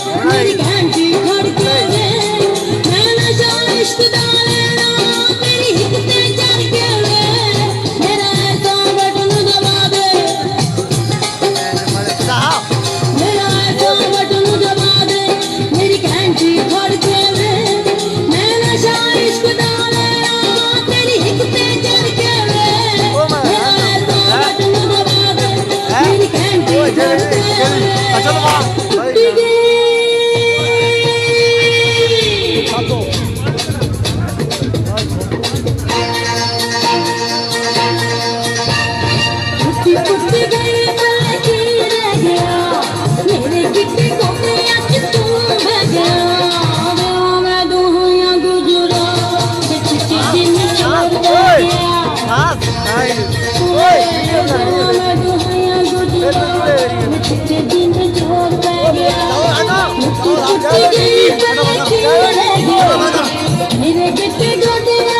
मेरी घंटी खड़के वे मैं नशा इश्क दा लेना तेरी हिक ते चढ़ के वे मेरा ऐसा बटन दबा दे मेरा ऐसा बटन दबा दे मेरी घंटी खड़के वे मैं नशा इश्क दा लेना तेरी हिक ते चढ़ के वे मेरा ऐसा बटन दबा दे मेरी घंटी खड़के वे कुत्ती गई बाकी रह गया मेरे गिट्टी को आज तू बह गया मैं दुनिया गुजरा चिट्ठी दिन छोड़ गया मैं दुनिया गुजरा चिट्ठी दिन छोड़ गया कुत्ती गई बाकी रह गया मेरे गिट्टी को